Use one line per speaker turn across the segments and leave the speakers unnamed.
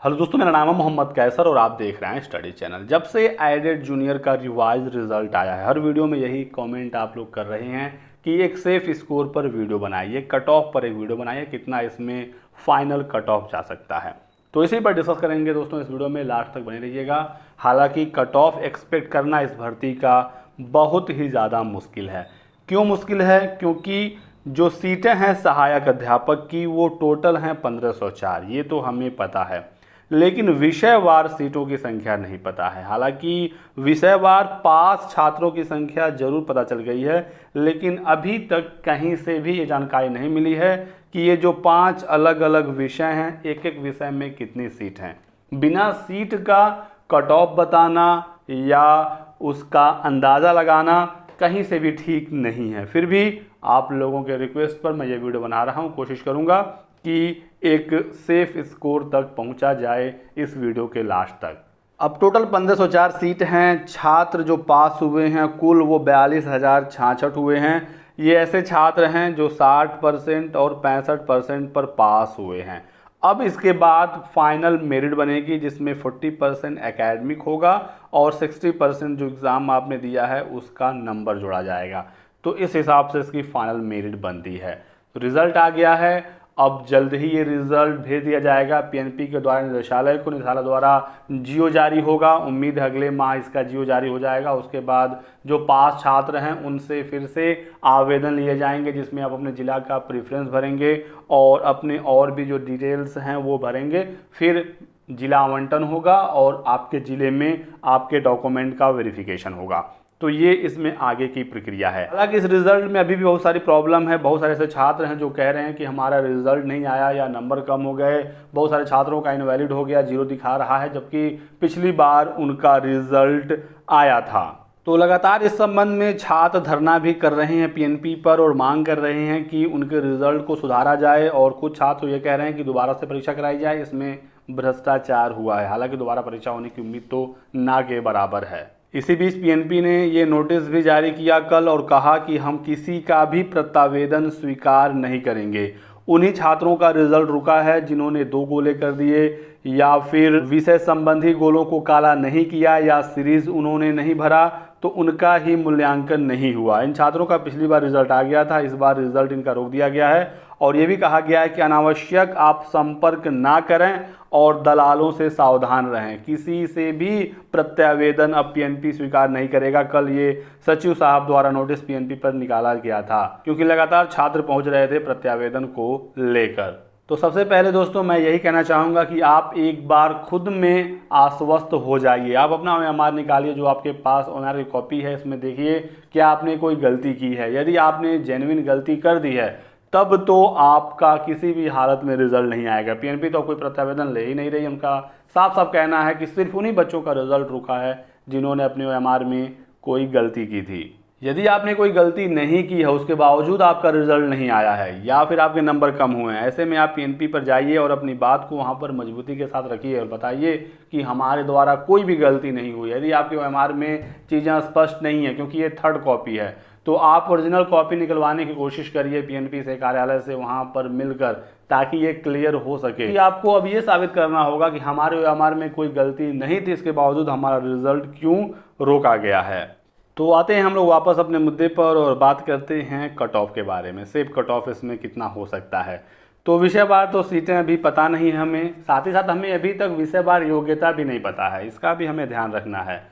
Hello दोस्तों, मेरा नाम है मोहम्मद कैसर और आप देख रहे हैं स्टडी चैनल। जब से एडेड जूनियर का रिवाइज रिजल्ट आया है, हर वीडियो में यही कमेंट आप लोग कर रहे हैं कि एक सेफ स्कोर पर वीडियो बनाइए, कट ऑफ पर एक वीडियो बनाइए, कितना इसमें फाइनल कट ऑफ जा सकता है। तो इसी पर डिस्कस करेंगे दोस्तों इस वीडियो में, लास्ट तक बने रहिएगा। हालांकि कट ऑफ एक्सपेक्ट करना इस भर्ती का बहुत ही ज़्यादा मुश्किल है। क्यों मुश्किल है? क्योंकि जो सीटें हैं सहायक अध्यापक की वो टोटल हैं 1504, ये तो हमें पता है, लेकिन विषयवार सीटों की संख्या नहीं पता है। हालांकि विषयवार पास छात्रों की संख्या जरूर पता चल गई है, लेकिन अभी तक कहीं से भी ये जानकारी नहीं मिली है कि ये जो 5 अलग अलग विषय हैं, एक एक विषय में कितनी सीट हैं। बिना सीट का कट ऑफ बताना या उसका अंदाज़ा लगाना कहीं से भी ठीक नहीं है। फिर भी आप लोगों के रिक्वेस्ट पर मैं ये वीडियो बना रहा हूँ, कोशिश करूँगा कि एक सेफ स्कोर तक पहुंचा जाए इस वीडियो के लास्ट तक। अब टोटल 1504 सीट हैं। छात्र जो पास हुए हैं कुल वो 42,066 हुए हैं। ये ऐसे छात्र हैं जो 60% और 65% पर पास हुए हैं। अब इसके बाद फाइनल मेरिट बनेगी जिसमें 40% एकेडमिक होगा और 60% जो एग्ज़ाम आपने दिया है उसका नंबर जोड़ा जाएगा। तो इस हिसाब से इसकी फाइनल मेरिट बनती है। तो रिज़ल्ट आ गया है, अब जल्द ही ये रिज़ल्ट भेज दिया जाएगा पीएनपी के द्वारा निदेशालय को। निदेशालय द्वारा जियो जारी होगा, उम्मीद है अगले माह इसका जियो जारी हो जाएगा। उसके बाद जो पास छात्र हैं उनसे फिर से आवेदन लिए जाएंगे जिसमें आप अपने ज़िला का प्रेफरेंस भरेंगे और अपने और भी जो डिटेल्स हैं वो भरेंगे। फिर जिला आवंटन होगा और आपके ज़िले में आपके डॉक्यूमेंट का वेरिफिकेशन होगा। तो ये इसमें आगे की प्रक्रिया है। हालांकि इस रिज़ल्ट में अभी भी बहुत सारी प्रॉब्लम है। बहुत सारे ऐसे छात्र हैं जो कह रहे हैं कि हमारा रिज़ल्ट नहीं आया या नंबर कम हो गए। बहुत सारे छात्रों का इनवैलिड हो गया, 0 दिखा रहा है, जबकि पिछली बार उनका रिज़ल्ट आया था। तो लगातार इस संबंध में छात्र धरना भी कर रहे हैं पीएनपी पर और मांग कर रहे हैं कि उनके रिज़ल्ट को सुधारा जाए। और कुछ छात्र ये कह रहे हैं कि दोबारा से परीक्षा कराई जाए, इसमें भ्रष्टाचार हुआ है। हालांकि दोबारा परीक्षा होने की उम्मीद तो ना के बराबर है। इसी बीच पीएनपी ने ये नोटिस भी जारी किया कल और कहा कि हम किसी का भी प्रत्यावेदन स्वीकार नहीं करेंगे। उन्हीं छात्रों का रिजल्ट रुका है जिन्होंने 2 गोले कर दिए या फिर विषय संबंधी गोलों को काला नहीं किया या सीरीज उन्होंने नहीं भरा, तो उनका ही मूल्यांकन नहीं हुआ। इन छात्रों का पिछली बार रिजल्ट आ गया था, इस बार रिजल्ट इनका रोक दिया गया है। और ये भी कहा गया है कि अनावश्यक आप संपर्क ना करें और दलालों से सावधान रहें। किसी से भी प्रत्यावेदन अब पीएनपी स्वीकार नहीं करेगा। कल ये सचिव साहब द्वारा नोटिस पीएनपी पर निकाला गया था क्योंकि लगातार छात्र पहुंच रहे थे प्रत्यावेदन को लेकर। तो सबसे पहले दोस्तों मैं यही कहना चाहूँगा कि आप एक बार खुद में आश्वस्त हो जाइए। आप अपना ओएमआर निकालिए, जो आपके पास ओएमआर की कॉपी है, इसमें देखिए क्या आपने कोई गलती की है। यदि आपने जेन्युइन गलती कर दी है तब तो आपका किसी भी हालत में रिजल्ट नहीं आएगा। पीएनपी तो कोई प्रत्यावेदन ले ही नहीं रही। उनका साफ साफ कहना है कि सिर्फ उन्हीं बच्चों का रिजल्ट रुका है जिन्होंने अपने ओएमआर में कोई गलती की थी। यदि आपने कोई गलती नहीं की है उसके बावजूद आपका रिजल्ट नहीं आया है या फिर आपके नंबर कम हुए हैं, ऐसे में आप पीएनपी पर जाइए और अपनी बात को वहां पर मजबूती के साथ रखिए और बताइए कि हमारे द्वारा कोई भी गलती नहीं हुई। यदि आपके ओएमआर में चीज़ें स्पष्ट नहीं है, क्योंकि ये 3rd कॉपी है, तो आप ओरिजिनल कॉपी निकलवाने की कोशिश करिए पीएनपी से, कार्यालय से, वहां पर मिलकर, ताकि ये क्लियर हो सके। कि आपको अब ये साबित करना होगा कि हमारे ओएमआर में कोई गलती नहीं थी, इसके बावजूद हमारा रिजल्ट क्यों रोका गया है। तो आते हैं हम लोग वापस अपने मुद्दे पर और बात करते हैं कट ऑफ के बारे में। सेफ कट ऑफ इसमें कितना हो सकता है। तो विषयवार तो सीटें अभी पता नहीं है हमें, साथ ही साथ हमें अभी तक विषयवार योग्यता भी नहीं पता है, इसका भी हमें ध्यान रखना है।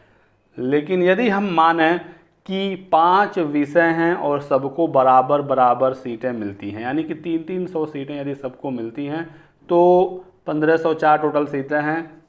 लेकिन यदि हम मानें कि 5 विषय हैं और सबको बराबर बराबर सीटें मिलती हैं, यानी कि 300 सीटें यदि सबको मिलती हैं तो 1504 टोटल सीटें हैं।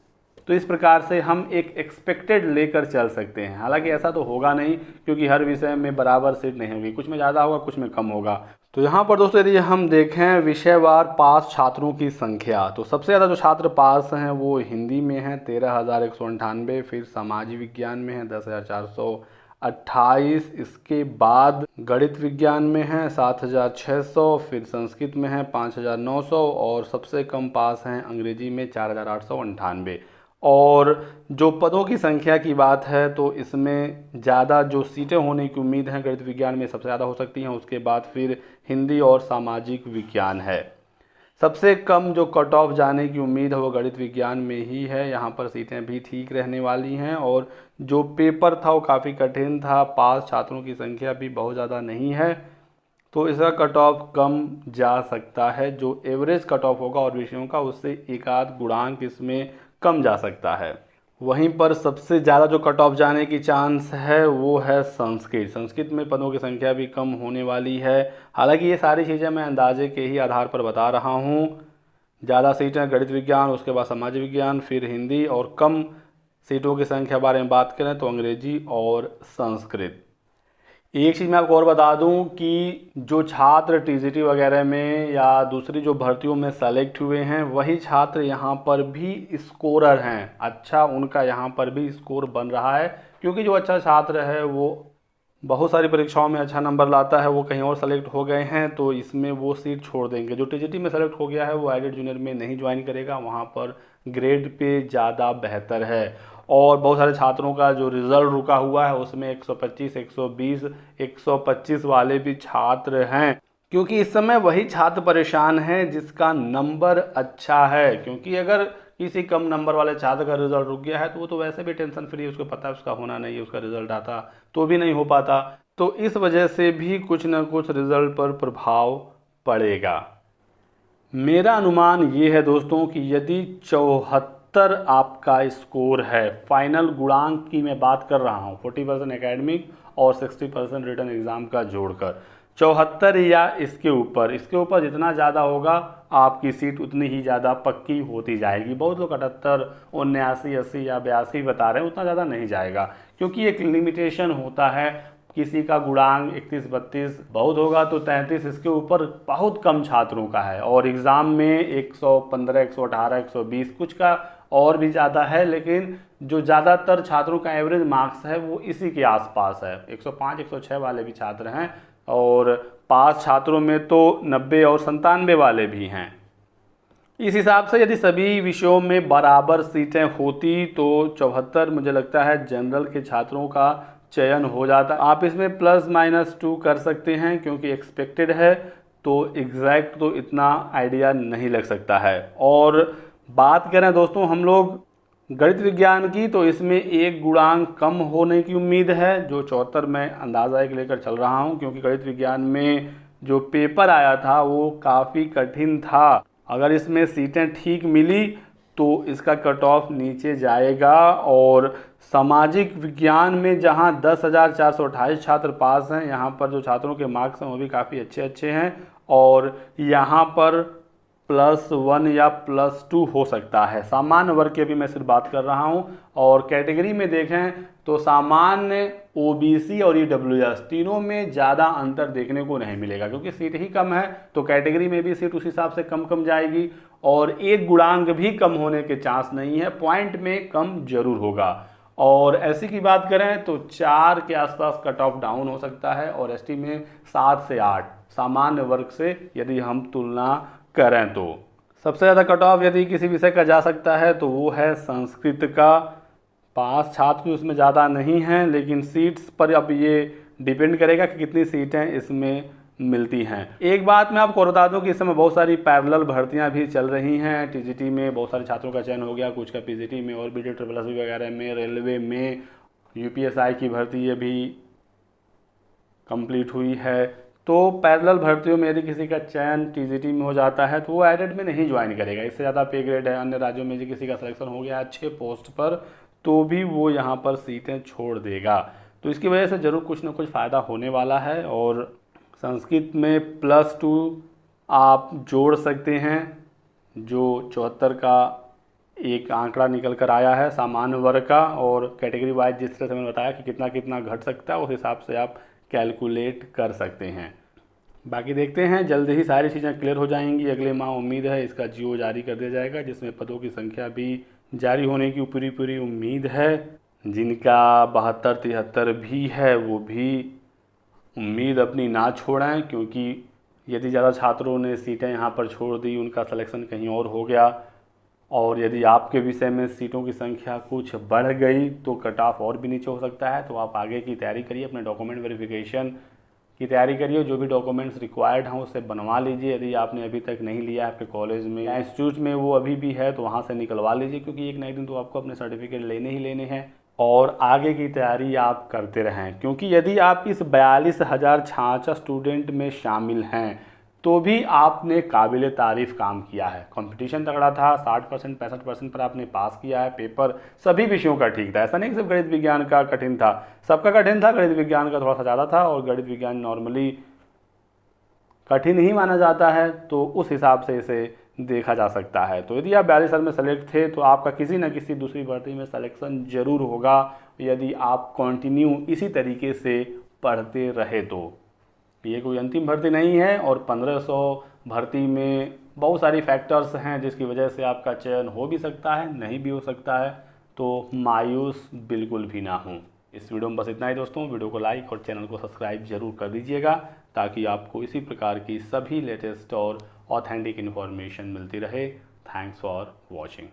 तो इस प्रकार से हम एक एक्सपेक्टेड लेकर चल सकते हैं। हालांकि ऐसा तो होगा नहीं, क्योंकि हर विषय में बराबर सीट नहीं होगी, कुछ में ज़्यादा होगा, कुछ में कम होगा। तो यहाँ पर दोस्तों यदि हम देखें विषयवार पास छात्रों की संख्या, तो सबसे ज़्यादा जो छात्र पास हैं वो हिंदी में हैं 13,198, फिर समाज विज्ञान में है 10,428, इसके बाद गणित विज्ञान में है 7,600, फिर संस्कृत में है 5,900 और सबसे कम पास हैं अंग्रेजी में 4,898। और जो पदों की संख्या की बात है तो इसमें ज़्यादा जो सीटें होने की उम्मीद है गणित विज्ञान में सबसे ज़्यादा हो सकती हैं, उसके बाद फिर हिंदी और सामाजिक विज्ञान है। सबसे कम जो कट ऑफ जाने की उम्मीद है वो गणित विज्ञान में ही है। यहाँ पर सीटें भी ठीक रहने वाली हैं और जो पेपर था वो काफ़ी कठिन था, पास छात्रों की संख्या भी बहुत ज़्यादा नहीं है, तो इसका कट ऑफ कम जा सकता है। जो एवरेज कट ऑफ होगा और विषयों का उससे एक आध गुणांक इसमें कम जा सकता है। वहीं पर सबसे ज़्यादा जो कट ऑफ जाने की चांस है वो है संस्कृत। संस्कृत में पदों की संख्या भी कम होने वाली है। हालांकि ये सारी चीज़ें मैं अंदाजे के ही आधार पर बता रहा हूँ। ज़्यादा सीटें गणित विज्ञान, उसके बाद समाज विज्ञान, फिर हिंदी, और कम सीटों की संख्या बारे में बात करें तो अंग्रेजी और संस्कृत। एक चीज़ मैं आपको और बता दूं कि जो छात्र टीजीटी वगैरह में या दूसरी जो भर्तियों में सेलेक्ट हुए हैं वही छात्र यहाँ पर भी स्कोरर हैं। अच्छा, उनका यहाँ पर भी स्कोर बन रहा है, क्योंकि जो अच्छा छात्र है वो बहुत सारी परीक्षाओं में अच्छा नंबर लाता है, वो कहीं और सेलेक्ट हो गए हैं तो इसमें वो सीट छोड़ देंगे। जो टीजीटी में सेलेक्ट हो गया है वो एडेड जूनियर में नहीं ज्वाइन करेगा, वहाँ पर ग्रेड पे ज़्यादा बेहतर है। और बहुत सारे छात्रों का जो रिज़ल्ट रुका हुआ है उसमें 125, 120, 125 वाले भी छात्र हैं, क्योंकि इस समय वही छात्र परेशान हैं जिसका नंबर अच्छा है। क्योंकि अगर किसी कम नंबर वाले छात्र का रिजल्ट रुक गया है तो वो तो वैसे भी टेंशन फ्री है, उसको पता है उसका होना नहीं है, उसका रिजल्ट आता तो भी नहीं हो पाता, तो इस वजह से भी कुछ ना कुछ रिजल्ट पर प्रभाव पड़ेगा। मेरा अनुमान ये है दोस्तों कि यदि 74 आपका स्कोर है, फाइनल गुणांक की मैं बात कर रहा हूँ, 40% एकेडमिक और 60% रिटन एग्ज़ाम का जोड़कर, 74 या इसके ऊपर जितना ज़्यादा होगा आपकी सीट उतनी ही ज़्यादा पक्की होती जाएगी। बहुत लोग 78, 79, 80 या 82 बता रहे हैं, उतना ज़्यादा नहीं जाएगा, क्योंकि एक लिमिटेशन होता है। किसी का गुणांक 31, 32 बहुत होगा तो 33, इसके ऊपर बहुत कम छात्रों का है, और एग्ज़ाम में 115, 118, 120 कुछ का और भी ज़्यादा है, लेकिन जो ज़्यादातर छात्रों का एवरेज मार्क्स है वो इसी के आसपास है। 105, 106 वाले भी छात्र हैं, और पास छात्रों में तो 90 और 97 वाले भी हैं। इस हिसाब से यदि सभी विषयों में बराबर सीटें होती तो 74 मुझे लगता है जनरल के छात्रों का चयन हो जाता। आप इसमें +-2 कर सकते हैं, क्योंकि एक्सपेक्टेड है तो एग्जैक्ट तो इतना आइडिया नहीं लग सकता है। और बात करें दोस्तों हम लोग गणित विज्ञान की, तो इसमें एक गुणांक कम होने की उम्मीद है, जो 74 मैं अंदाज़ा एक लेकर चल रहा हूं, क्योंकि गणित विज्ञान में जो पेपर आया था वो काफ़ी कठिन था। अगर इसमें सीटें ठीक मिली तो इसका कट ऑफ नीचे जाएगा। और सामाजिक विज्ञान में जहां 10,428 छात्र पास हैं, यहाँ पर जो छात्रों के मार्क्स हैं वो भी काफ़ी अच्छे हैं, और यहाँ पर +1 या +2 हो सकता है। सामान्य वर्ग की भी मैं सिर्फ बात कर रहा हूँ। और कैटेगरी में देखें तो सामान्य, ओबीसी और ईडब्ल्यूएस तीनों में ज़्यादा अंतर देखने को नहीं मिलेगा, क्योंकि सीट ही कम है, तो कैटेगरी में भी सीट उस हिसाब से कम जाएगी, और एक गुणांक भी कम होने के चांस नहीं है, पॉइंट में कम जरूर होगा। और एससी की बात करें तो 4 के आसपास कट ऑफ डाउन हो सकता है, और एसटी में 7 से 8 सामान्य वर्ग से यदि हम तुलना करें तो। सबसे ज़्यादा कट ऑफ यदि किसी विषय का जा सकता है तो वो है संस्कृत का। पास छात्र उसमें ज़्यादा नहीं हैं, लेकिन सीट्स पर अब ये डिपेंड करेगा कि कितनी सीटें इसमें मिलती हैं। एक बात मैं आपको बता दूं कि इस समय बहुत सारी पैरेलल भर्तियां भी चल रही हैं। टीजीटी में बहुत सारे छात्रों का चयन हो गया, कुछ का पीजीटी में, और BD SSB वगैरह में, रेलवे में, यूपीएसआई की भर्ती ये भी कंप्लीट हुई है। तो पैरेलल भर्तियों में यदि किसी का चयन टीजीटी में हो जाता है तो वो एडेड में नहीं ज्वाइन करेगा, इससे ज़्यादा पे ग्रेड है। अन्य राज्यों में यदि किसी का सिलेक्शन हो गया अच्छे पोस्ट पर तो भी वो यहाँ पर सीटें छोड़ देगा। तो इसकी वजह से ज़रूर कुछ ना कुछ फ़ायदा होने वाला है। और संस्कृत में +2 आप जोड़ सकते हैं, जो 74 का एक आंकड़ा निकल कर आया है सामान्य वर्ग का, और कैटेगरी वाइज जिस तरह से मैंने बताया कि कितना कितना घट सकता है उस हिसाब से आप कैलकुलेट कर सकते हैं। बाकी देखते हैं, जल्द ही सारी चीज़ें क्लियर हो जाएंगी। अगले माह उम्मीद है इसका जीओ जारी कर दिया जाएगा, जिसमें पदों की संख्या भी जारी होने की पूरी उम्मीद है। जिनका 72, 73 भी है वो भी उम्मीद अपनी ना छोड़ें, क्योंकि यदि ज़्यादा छात्रों ने सीटें यहाँ पर छोड़ दी, उनका सिलेक्शन कहीं और हो गया, और यदि आपके विषय में सीटों की संख्या कुछ बढ़ गई तो कट ऑफ और भी नीचे हो सकता है। तो आप आगे की तैयारी करिए, अपने डॉक्यूमेंट वेरिफिकेशन की तैयारी करिए। जो भी डॉक्यूमेंट्स रिक्वायर्ड हैं उसे बनवा लीजिए। यदि आपने अभी तक नहीं लिया है आपके कॉलेज में या इंस्टीट्यूट में वो अभी भी है तो वहाँ से निकलवा लीजिए, क्योंकि एक ना एक दिन तो आपको अपने सर्टिफिकेट लेने ही लेने हैं। और आगे की तैयारी आप करते रहें, क्योंकि यदि आप इस 42,066 स्टूडेंट में शामिल हैं तो भी आपने काबिल तारीफ़ काम किया है। कंपटीशन तगड़ा था, 60% 65% पर आपने पास किया है। पेपर सभी विषयों का ठीक था, ऐसा नहीं कि सिर्फ गणित विज्ञान का कठिन था, सबका कठिन था, गणित विज्ञान का थोड़ा सा ज़्यादा था। और गणित विज्ञान नॉर्मली कठिन ही माना जाता है, तो उस हिसाब से इसे देखा जा सकता है। तो यदि आप 42 साल में सेलेक्ट थे तो आपका किसी न किसी दूसरी भर्ती में सिलेक्शन जरूर होगा, यदि आप कंटिन्यू इसी तरीके से पढ़ते रहे तो। ये कोई अंतिम भर्ती नहीं है और 1500 भर्ती में बहुत सारी फैक्टर्स हैं जिसकी वजह से आपका चयन हो भी सकता है, नहीं भी हो सकता है। तो मायूस बिल्कुल भी ना हो। इस वीडियो में बस इतना ही दोस्तों। वीडियो को लाइक और चैनल को सब्सक्राइब जरूर कर दीजिएगा, ताकि आपको इसी प्रकार की सभी लेटेस्ट और ऑथेंटिक इन्फॉर्मेशन मिलती रहे। Thanks for watching.